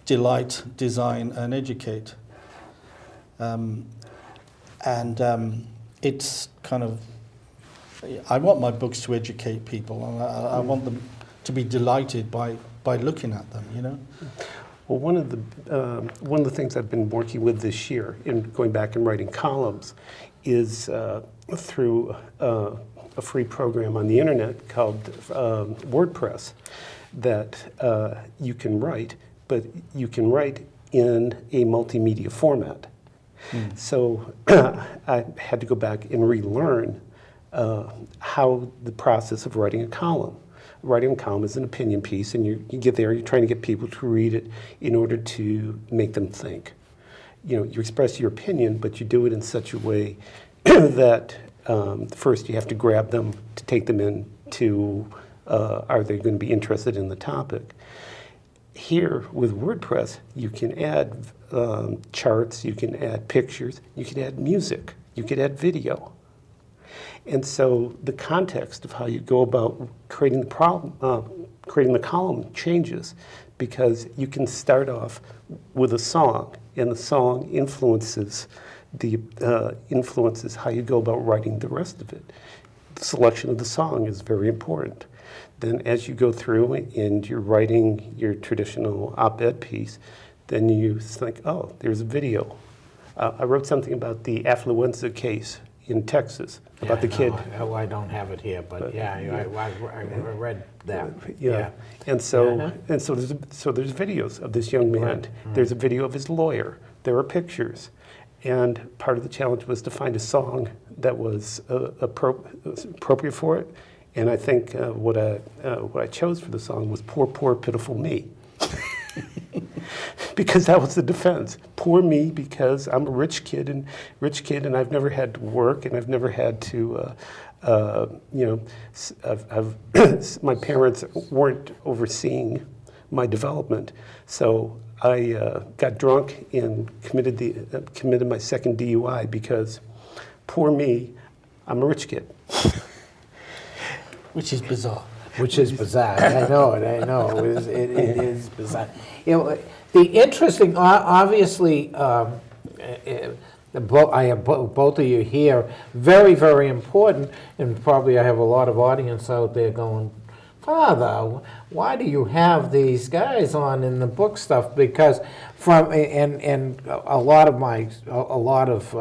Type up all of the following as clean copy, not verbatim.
delight, design, and educate. It's kind of, I want my books to educate people, and I want them to be delighted by looking at them, Well, one of the things I've been working with this year in going back and writing columns is through a free program on the internet called WordPress that you can write, but you can write in a multimedia format. So I had to go back and relearn how the process of writing a column. Writing a column is an opinion piece, and you get there, you're trying to get people to read it in order to make them think. You express your opinion, but you do it in such a way that first you have to grab them to take them into, are they going to be interested in the topic? Here with WordPress, you can add charts, you can add pictures, you can add music, you can add video. And so the context of how you go about creating the column changes, because you can start off with a song, and the song influences how you go about writing the rest of it. The selection of the song is very important. Then as you go through and you're writing your traditional op-ed piece, then you think, oh, there's a video. I wrote something about the affluenza case in Texas, about the kid. I don't have it here, but I read that. Yeah. And so there's videos of this young man. Right. There's a video of his lawyer. There are pictures. And part of the challenge was to find a song that was appropriate for it. And I think what I chose for the song was "Poor, Poor, Pitiful Me," because that was the defense. Poor me, because I'm a rich kid, and I've never had to work, and I've never had to, my parents weren't overseeing my development, so I got drunk and committed my second DUI because, poor me, I'm a rich kid. Which is bizarre. Which is bizarre. I know it. It is bizarre. The interesting, obviously, I have both of you here. Very, very important, and probably I have a lot of audience out there going, Father, why do you have these guys on in the book stuff? Because a lot of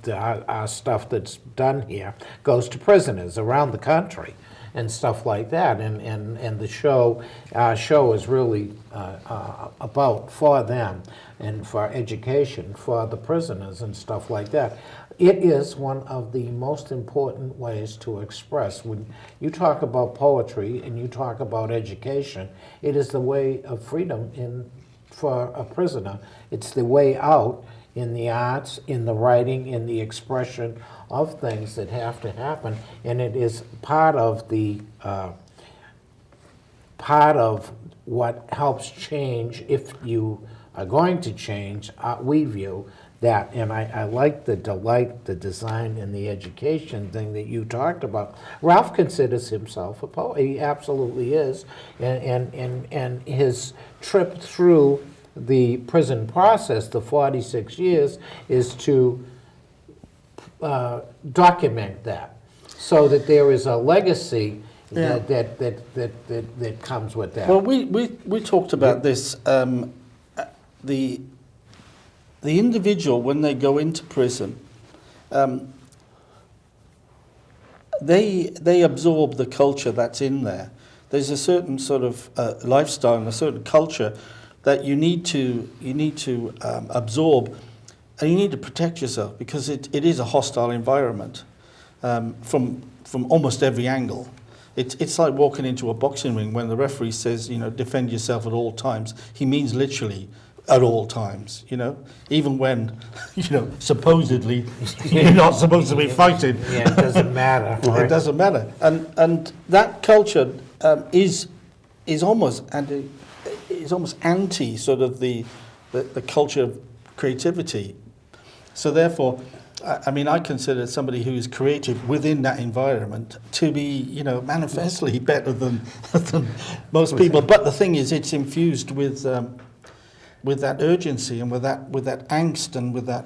our stuff that's done here goes to prisoners around the country and stuff like that, and the show is really about for them and for education for the prisoners and stuff like that. It is one of the most important ways to express. When you talk about poetry and you talk about education, it is the way of freedom for a prisoner. It's the way out in the arts, in the writing, in the expression of things that have to happen, and it is part of what helps change. If you are going to change, we view that, and I like the delight, the design, and the education thing that you talked about. Ralph considers himself a poet. He absolutely is, and his trip through the prison process, the 46 years, is to document that, so that there is a legacy that comes with that. Well, we talked about this. The individual, when they go into prison, they absorb the culture that's in there. There's a certain sort of lifestyle and a certain culture that you need to absorb, and you need to protect yourself, because it is a hostile environment from almost every angle. It's like walking into a boxing ring when the referee says, defend yourself at all times. He means literally at all times, even when, supposedly you're not supposed to be fighting. Yeah, it doesn't matter. It doesn't matter. And that culture is almost anti sort of the culture of creativity. So therefore, I mean, I consider somebody who is creative within that environment to be, you know, manifestly better than most people. But the thing is, it's infused with that urgency and with that angst and with that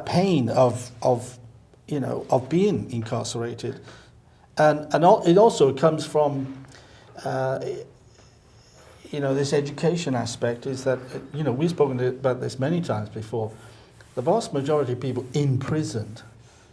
pain of you know, of being incarcerated, and it also comes from you know, this education aspect is that, you know, we've spoken about this many times before. The vast majority of people imprisoned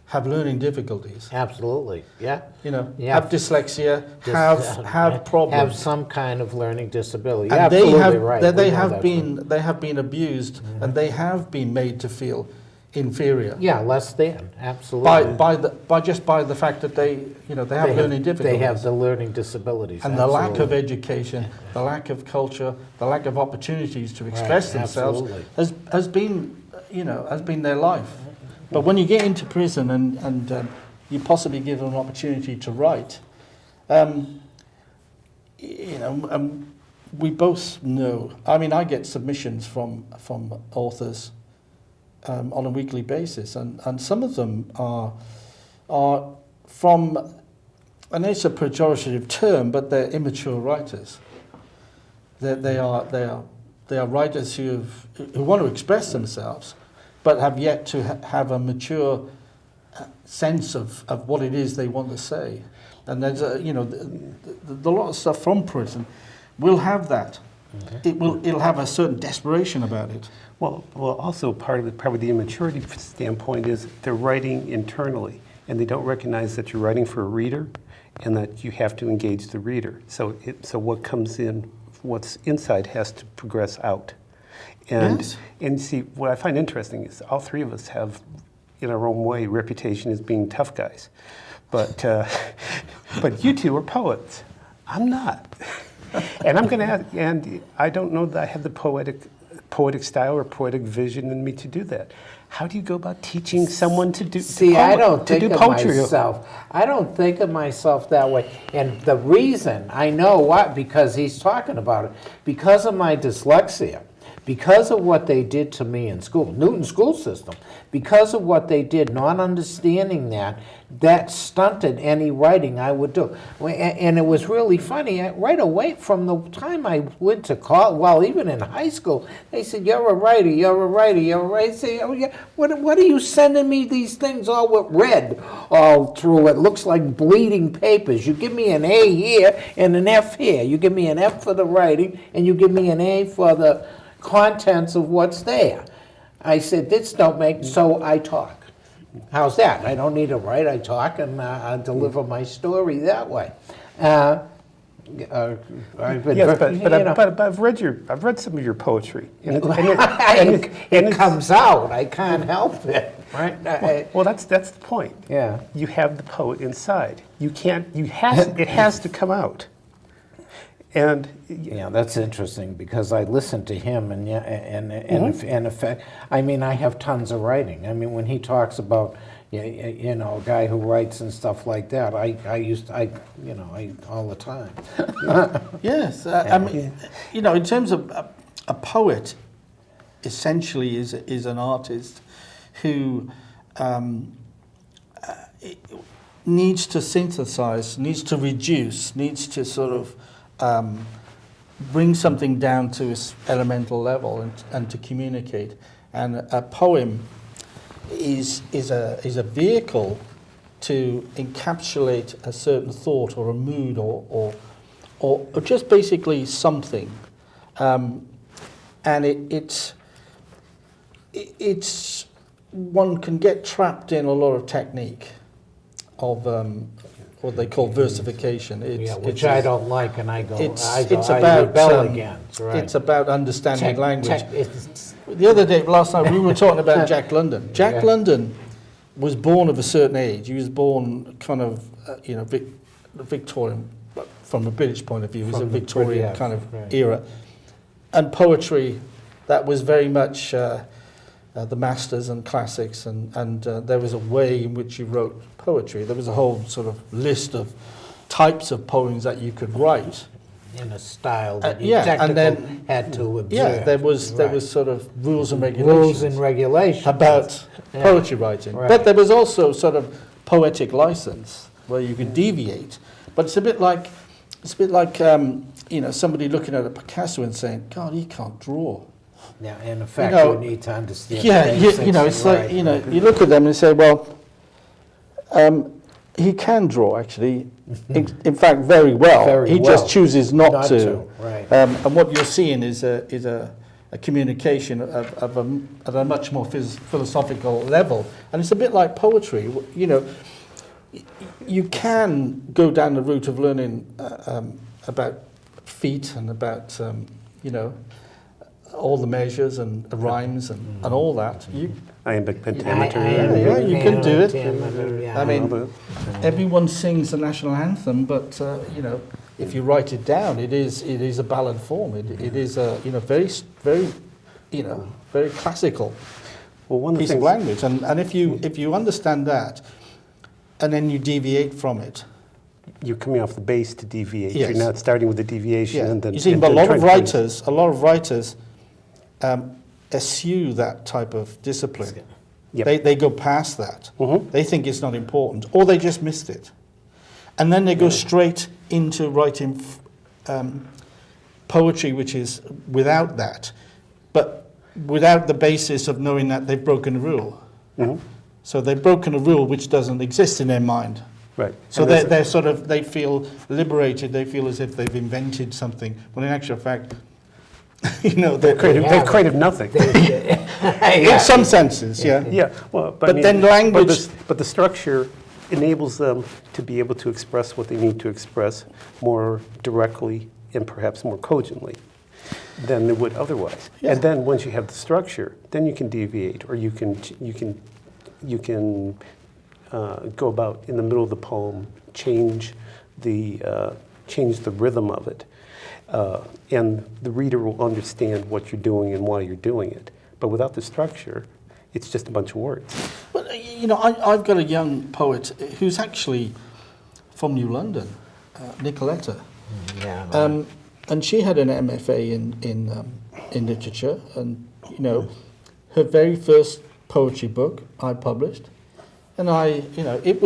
have learning difficulties. Absolutely, yeah. You know, Yeah. have dyslexia, have problems. Have some kind of learning disability. And You're they absolutely have, right. they We know have that been, they have been abused, and they have been made to feel inferior. Yeah, less than, absolutely. By the fact that they, you know, they have learning difficulties. They have the learning disabilities. And the lack of absolutely. education, the lack of culture, the lack of opportunities to express Right, themselves absolutely. has been, you know, has been their life. But when you get into prison and you possibly give them an opportunity to write, you know, we both know. I mean, I get submissions from authors on a weekly basis, and some of them are from, and it's a pejorative term, but they're immature writers. They are writers who want to express themselves, but have yet to have a mature sense of what it is they want to say. And there's you know, the lot of stuff from prison will have that. It'll have a certain desperation about it. Well, also part of the immaturity standpoint is they're writing internally, and they don't recognize that you're writing for a reader, and that you have to engage the reader. So what comes in, what's inside has to progress out. And Yes. and see, what I find interesting is all three of us have, in our own way, reputation as being tough guys, but but you two are poets. I'm not, and I'm going to ask, and I don't know that I have the poetic style or poetic vision in me to do that. How do you go about teaching someone to do? I don't think of poetry? myself. I don't think of myself that way. And the reason I know what, because he's talking about it, because of my dyslexia, because of what they did to me in school, Newton school system, because of what they did, not understanding that stunted any writing I would do. And it was really funny, right away from the time I went to college, well, even in high school, they said, you're a writer, you're a writer, you're a writer. I say, oh, yeah. What are you sending me these things all with red all through? It looks like bleeding papers. You give me an A here and an F here. You give me an F for the writing, and you give me an A for the contents of what's there. I said, this don't make, so I talk. How's that? I don't need to write, I talk, and I deliver my story that way. I've been, Yes, you but know, I've read some of your poetry, and it comes out. I can't help it, right? well, that's the point. Yeah. You have the poet inside. You can't. It has to come out. And Yeah, that's interesting because I listen to him and in effect, I mean, I have tons of writing. I mean, when he talks about, you know, a guy who writes and stuff like that, I all the time. Yes, I mean, you know, in terms of a poet, essentially is an artist who needs to synthesize, needs to reduce, needs to sort of bring something down to its elemental level and to communicate. And a poem is a vehicle to encapsulate a certain thought or a mood or just basically something. And it's one can get trapped in a lot of technique of what they call versification. Which I don't like, and I about, rebel against. Right. It's about understanding language. It's, The other day, last night, we were talking about Jack London. Jack London was born of a certain age. He was born kind of, Victorian, from a British point of view. He was a Victorian kind of era. And poetry, that was very much the masters and classics, and there was a way in which you wrote poetry. There was a whole sort of list of types of poems that you could write. in a style that you yeah, and technically then- had to observe. Yeah, there was Right. sort of rules and regulations. Rules and regulations. About Yeah. poetry writing. Right. But there was also sort of poetic license where you could deviate. But it's a bit like somebody looking at a Picasso and saying, "God, he can't draw." Yeah, in effect, know, you need to understand. Yeah, basics, it's like right. you look at them and say, "Well, he can draw actually. In fact, very well. Very he well. just chooses not Not to." to, right. And what you're seeing is a communication of a much more philosophical level, and it's a bit like poetry. You can go down the route of learning about feet and about all the measures and rhymes and all that. Iambic pentameter. Yeah, you can do it. Yeah. I mean, everyone sings the national anthem, but if you write it down, it is a ballad form. It is a very very classical Well, one of the piece of things, language. And if you understand that, and then you deviate from it, you're coming off the base to deviate. Yes. You're not starting with a deviation and then. you see, and but a then lot of trying to- writers eschew that type of discipline. Yep. They go past that. Mhm. They think it's not important, or they just missed it, and then they go straight into writing poetry, which is without that, but without the basis of knowing that they've broken a rule. Mhm. So they've broken a rule which doesn't exist in their mind. Right. So And there's- they're sort of, they feel liberated, they feel as if they've invented something, when in actual fact, they're they've created nothing. in some senses, yeah. Yeah, well, But then language- But the structure enables them to be able to express what they need to express more directly and perhaps more cogently than they would otherwise. Yeah. And then once you have the structure, then you can deviate, or you can go about in the middle of the poem, change the rhythm of it, and the reader will understand what you're doing and why you're doing it. But without the structure, it's just a bunch of words. But, I've got a young poet who's actually from New London, Nicoletta. Yeah. And she had an MFA in literature, and her very first poetry book I published, and it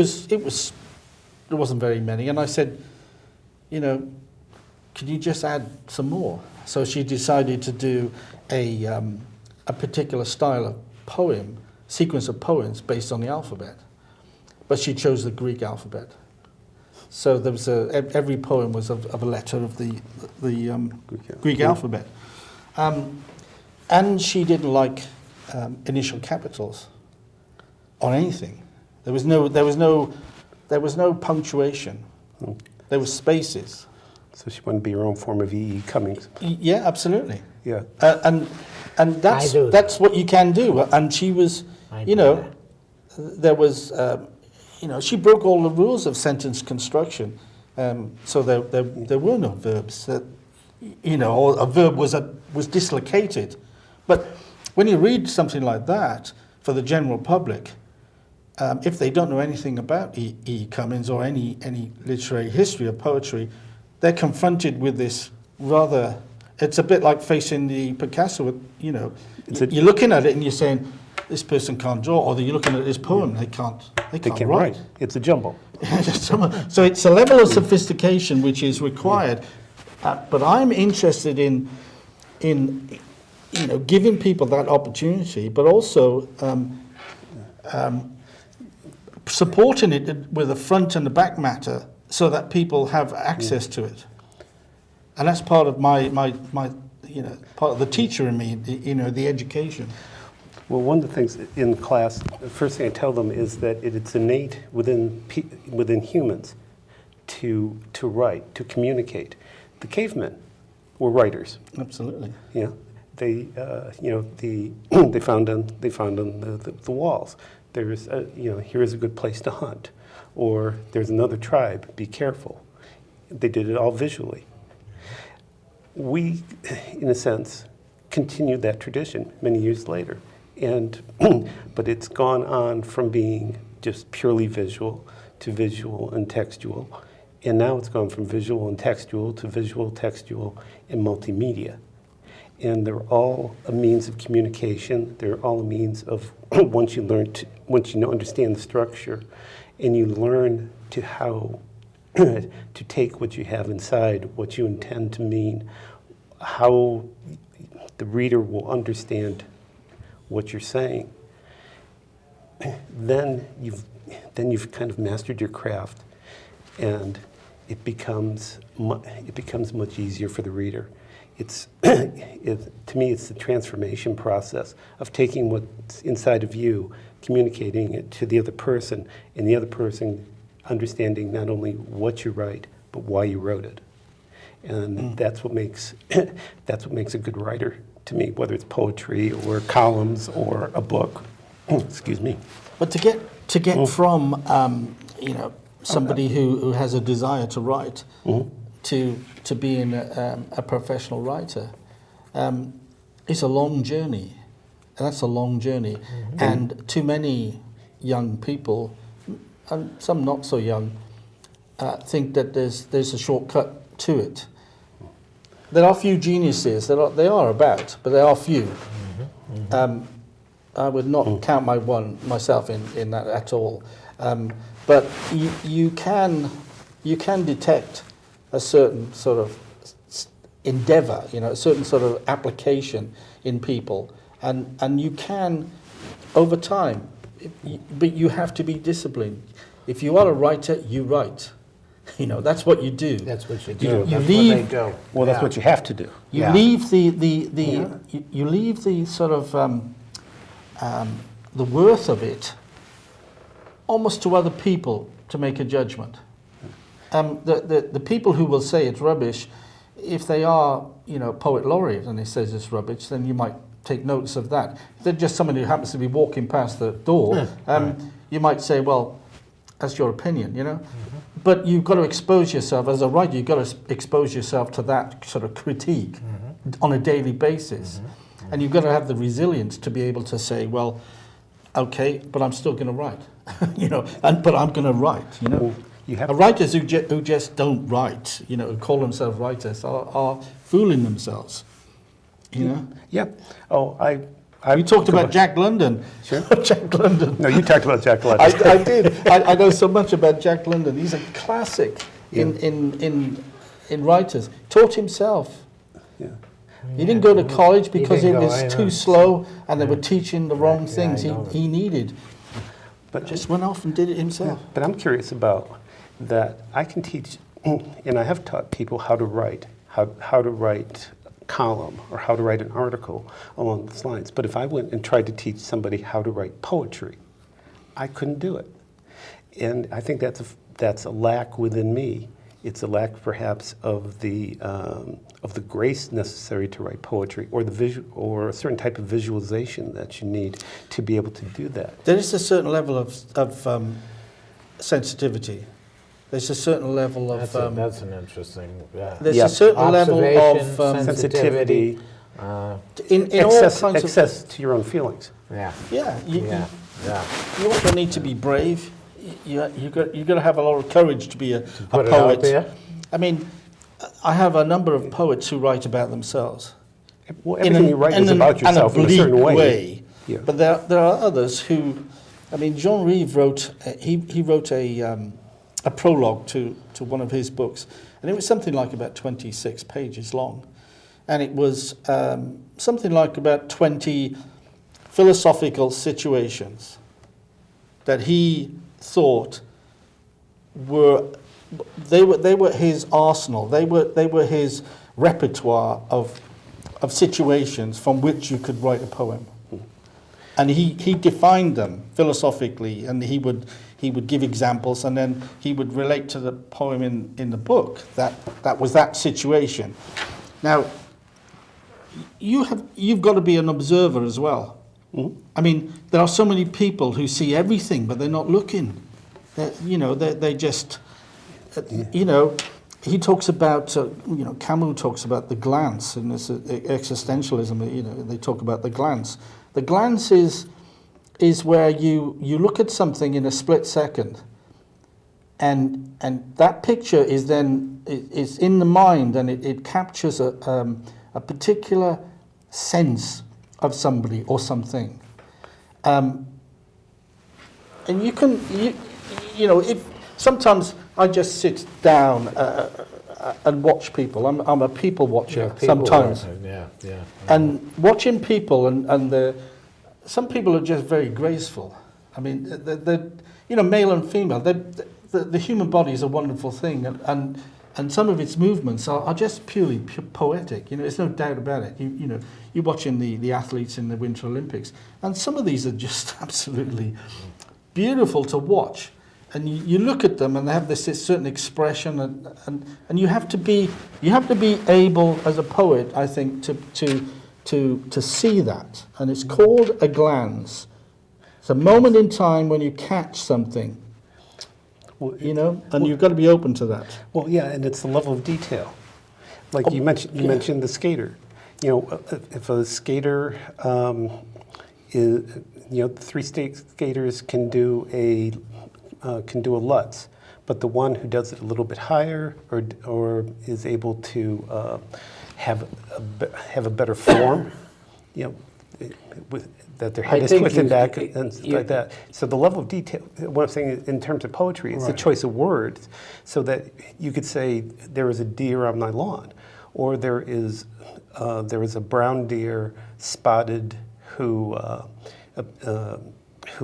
wasn't very many, and I said, could you just add some more? So she decided to do a particular style of poem, sequence of poems based on the alphabet, but she chose the Greek alphabet. So there was every poem was of a letter of the Greek alphabet, and she didn't like initial capitals on anything. There was no punctuation. There was spaces. So she wanted to be her own form of E.E. Cummings. Yeah, absolutely. Yeah. And that's I do that's what you can do. And she was, I do that. there was, she broke all the rules of sentence construction. So there were no verbs. That, or a verb was dislocated. But when you read something like that for the general public, if they don't know anything about E. Cummings or any literary history of poetry, they're confronted with this rather. It's a bit like facing the Picasso. You're looking at it and you're saying, this person can't draw, or you're looking at this poem, they can't write. It's a jumble. So it's a level of sophistication which is required. But I'm interested in giving people that opportunity, but also supporting it with a front and a back matter so that people have access to it. And that's part of my part of the teacher in me, the education. Well, one of the things in class, the first thing I tell them is that it's innate within humans to write, to communicate. The cavemen were writers. Absolutely. Yeah, they found on the walls. There's here is a good place to hunt, or there's another tribe. Be careful. They did it all visually. We, in a sense, continued that tradition many years later. But it's gone on from being just purely visual to visual and textual, And now it's gone from visual and textual to visual, textual, and multimedia. And they're all a means of communication. They're all a means of, once you understand the structure, and you learn to how to take what you have inside, what you intend to mean, how the reader will understand what you're saying, then you've kind of mastered your craft, and it becomes much easier for the reader. To me, it's the transformation process of taking what's inside of you, communicating it to the other person, and the other person understanding not only what you write, but why you wrote it. And that's what makes a good writer to me, whether it's poetry or columns or a book. Excuse me. But to get from somebody who has a desire to write to being a professional writer, it's a long journey, and that's a long journey. And too many young people, and some not so young, think that there's a shortcut to it. There are few geniuses. They are about, but there are few. I would not count myself in that at all. But you can detect a certain sort of endeavor, a certain sort of application in people, and you can, over time, but you have to be disciplined. If you are a writer, you write. That's what you do. That's what you do. You That's leave, what they do. Well, that's what you have to do. You Yeah. leave you leave the sort of the worth of it almost to other people to make a judgment. The people who will say it's rubbish, if they are poet laureate and he says it's rubbish, then you might take notice of that. If they're just somebody who happens to be walking past the door, you might say, well, that's your opinion, But you've got to expose yourself, as a writer, you've got to expose yourself to that sort of critique on a daily basis. And you've got to have the resilience to be able to say, well, okay, but I'm still going to write, but I'm going to write, You have Writers who just don't write, who call themselves writers, are fooling themselves, Yeah. Oh, You talked about Jack London. Sure. Jack London. No, you talked about Jack London. I did. I know so much about Jack London. He's a classic in writers. Taught himself. Yeah. He didn't go to college because it didn't go, was I too know. slow and they were teaching the wrong Yeah, things I know. he needed. But Just went off and did it himself. But I'm curious about that. I can teach, and I have taught people how to write, how to write a column or how to write an article along those lines. But if I went and tried to teach somebody how to write poetry, I couldn't do it. And I think that's a lack within me. It's a lack, perhaps, of the grace necessary to write poetry, or or a certain type of visualization that you need to be able to do that. There is a certain level of sensitivity. There's a certain level of... That's an interesting... there's Yeah. a certain level Observation, of... sensitivity, in all kinds of... access to your own feelings. Yeah. Yeah, Yeah. you also need to be brave. You got to have a lot of courage to be a Put it poet. out there. I mean, I have a number of poets who write about themselves. Well, everything you write is about yourself in a certain way. Yeah. But there are others who, I mean, Jean Reeve wrote he wrote a prologue to one of his books, and it was something like about 26 pages long, and it was something like about 20 philosophical situations that he thought were his arsenal. They were his repertoire of situations from which you could write a poem. And he defined them philosophically, and he would give examples, and then he would relate to the poem in the book that was that situation. Now, you've got to be an observer as well. Mm-hmm. I mean, there are so many people who see everything, but they're not looking. They just, he talks about, Camus talks about the glance, and this existentialism, they talk about the glance. The glance is where you look at something in a split second, and that picture is then is in the mind, and it captures a particular sense of somebody or something. And you know, if sometimes I just sit down and watch people. I'm a people watcher People sometimes. watching, yeah. And watching people, and some people are just very graceful. I mean, you know, male and female. The human body is a wonderful thing, and some of its movements are just purely poetic. You know, there's no doubt about it. You know, you're watching the athletes in the Winter Olympics, and some of these are just absolutely beautiful to watch. And you look at them, and they have this certain expression, and you have to be able, as a poet, I think, to see that. And it's called a glance. It's a moment in time when you catch something, Well, you know, and you've got to be open to that. Well, yeah, and it's the level of detail. Like you mentioned the skater. You know, if a skater is, you know, three skaters can do a Lutz, but the one who does it a little bit higher or is able to have a better form, you know, that their head is twisted back and stuff like that. So the level of detail, what I'm saying is, in terms of poetry, it's the choice of words, so that you could say there is a deer on my lawn, or there is a brown deer spotted who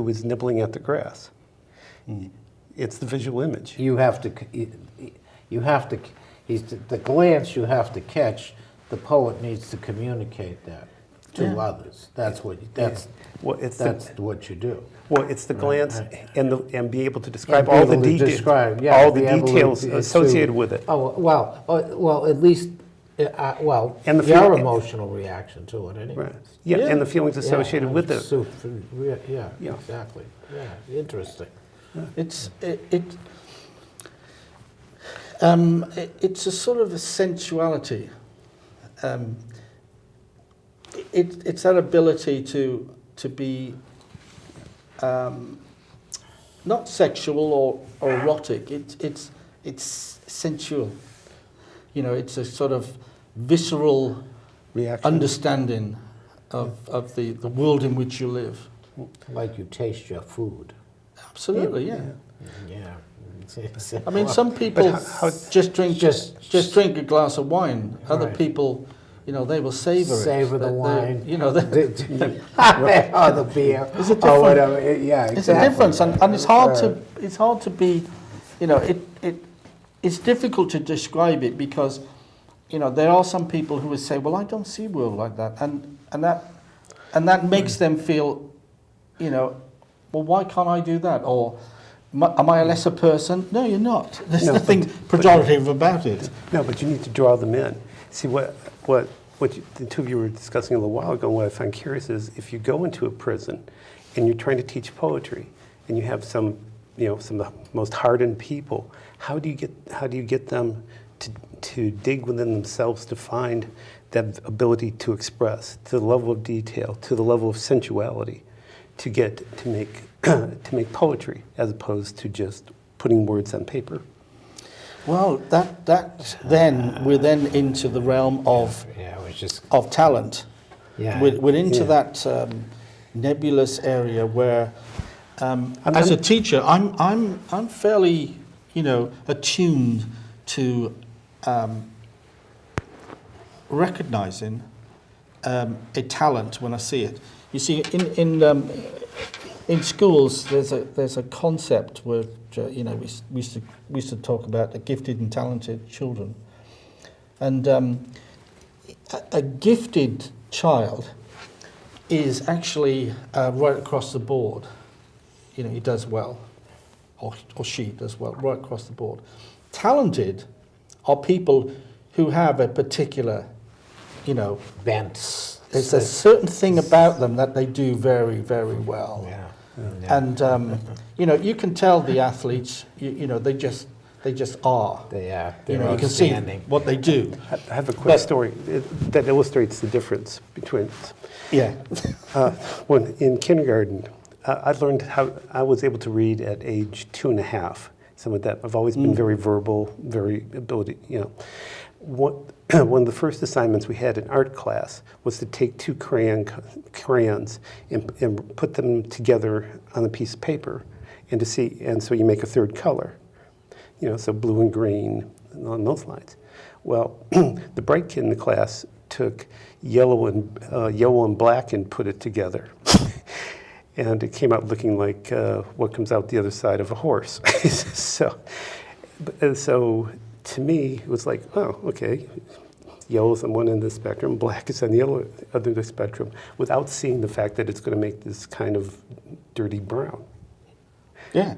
is nibbling at the grass. It's the visual image. You have to, the glance you have to catch, the poet needs to communicate that to others. That's what you do. Well, it's the glance and be able to describe And be all the able to details, describe, all be the able to- details to- associated with it. Oh, well, at least, And the your feeling- emotional reaction to it anyway. Right. Yeah, and the feelings associated with it. Yeah, Yeah. exactly. Yeah, interesting. It's a sort of a sensuality. It's that ability to be not sexual or erotic. It's sensual. You know, it's a sort of visceral Reaction. understanding of the world in which you live. Like you taste your food. Absolutely, yeah. Yeah. I mean, some people just drink a glass of wine. Other Right. people, you know, they will savor it. Savor the They- wine. You know, or the beer. There's a Or difference. whatever. Yeah, exactly. It's a difference, and it's hard to be, you know, it's difficult to describe it because, you know, there are some people who would say, well, I don't see world like that, and that makes them feel, you know, well, why can't I do that? Or am I a lesser person? No, you're not. There's No, nothing pejorative about it. No, but you need to draw them in. See, what the two of you were discussing a little while ago, what I find curious is if you go into a prison and you're trying to teach poetry and you have some of the most hardened people, how do you get them to dig within themselves to find that ability to express, to the level of detail, to the level of sensuality, to make poetry as opposed to just putting words on paper? Well, we're then into the realm of talent. Yeah. We're into that nebulous area where, as a teacher, I'm fairly, you know, attuned to recognizing a talent when I see it. You see, in schools, there's a concept where, you know, we used to talk about the gifted and talented children, and a gifted child is actually right across the board. You know, he does well, or she does well, right across the board. Talented are people who have a particular, you know, bent. there's a certain thing about them that they do very, very well. Yeah. And you know, you can tell the athletes, you know, they just are. They're You know, you can see outstanding. what they do. I have a quick story that illustrates the difference between. Yeah. When in kindergarten, I learned how I was able to read at age 2.5. some of that. I've always been very verbal, very ability, One of the first assignments we had in art class was to take two crayons and put them together on a piece of paper and so you make a third color, so blue and green along those lines. Well, the bright kid in the class took yellow and black and put it together. And it came out looking like what comes out the other side of a horse. So to me, it was like, oh, okay, yellow's on one end of the spectrum, black is on the other end of the spectrum, without seeing the fact that it's going to make this kind of dirty brown. Yeah.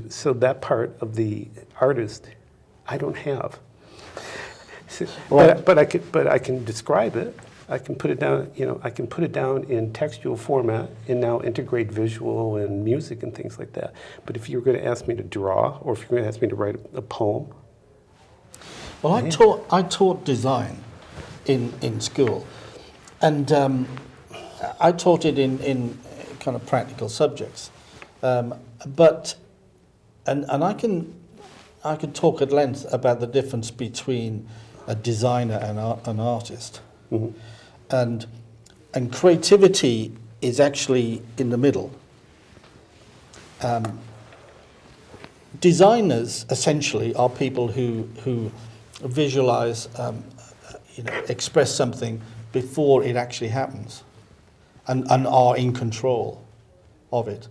So that part of the artist, I don't have. Well, But I can describe it. I can put it down. I can put it down in textual format and now integrate visual and music and things like that. But if you're going to ask me to draw, or if you're going to ask me to write a poem, well, I taught design in school, and I taught it in kind of practical subjects. But I can talk at length about the difference between a designer and an artist. Mm-hmm. And creativity is actually in the middle. Designers essentially are people who visualize, express something before it actually happens, and are in control of it.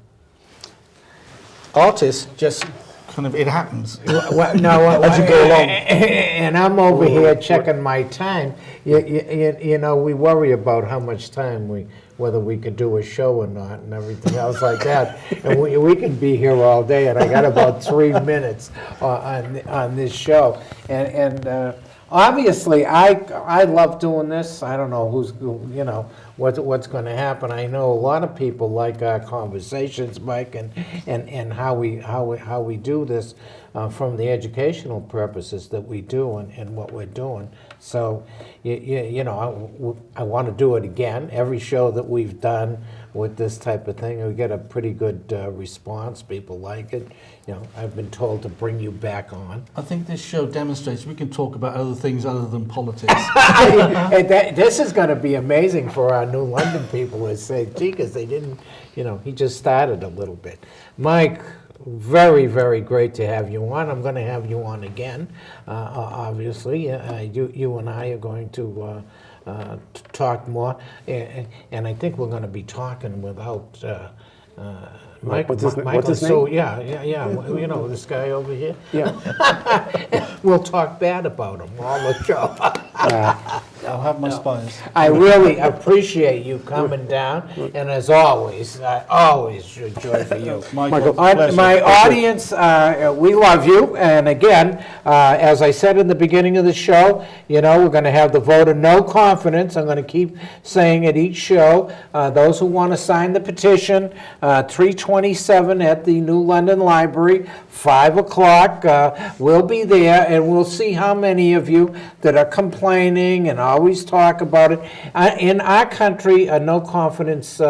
Artists just kind of, it happens. Well, no, as you go along. And I'm over here checking my time. We worry about how much time whether we could do a show or not, and everything else like that. And we can be here all day, and I got about 3 minutes on this show. And obviously, I love doing this. I don't know what's going to happen. I know a lot of people like our conversations, Mike, and how we do this from the educational purposes that we do and what we're doing. So, I want to do it again. Every show that we've done with this type of thing, we get a pretty good response. People like it. I've been told to bring you back on. I think this show demonstrates we can talk about other things other than politics. This is going to be amazing for our New London people to say, gee, because they didn't, he just started a little bit. Mike, very, very great to have you on. I'm going to have you on again, obviously. You and I are going to talk more, and I think we're going to be talking without Michael. What's his name? So yeah. This guy over here. Yeah. We'll talk bad about him all the show. I'll have my spies. I really appreciate you coming down, and as always, I always joy for you. Michael, My audience, we love you, and again, as I said in the beginning of the show, we're going to have the vote of no confidence. I'm going to keep saying at each show, those who want to sign the petition, 327 at the New London Library, 5 o'clock, we'll be there, and we'll see how many of you that are complaining and always talk about it. In our country, a no confidence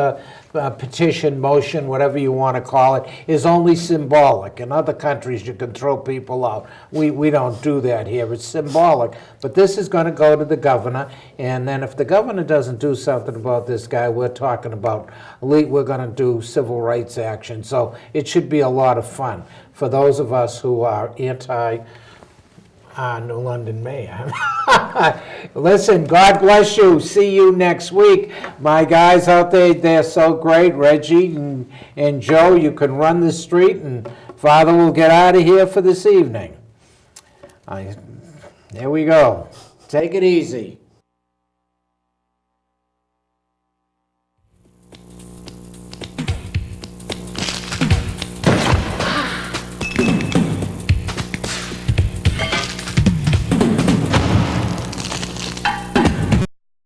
petition, motion, whatever you want to call it, is only symbolic. In other countries, you can throw people out. We don't do that here. It's symbolic. But this is going to go to the governor, and then if the governor doesn't do something about this guy, we're talking about, we're going to do civil rights action. So it should be a lot of fun for those of us who are anti New London Mayor. Listen, God bless you. See you next week. My guys out there, they're so great. Reggie and Joe, you can run the street, and Father will get out of here for this evening. There we go. Take it easy.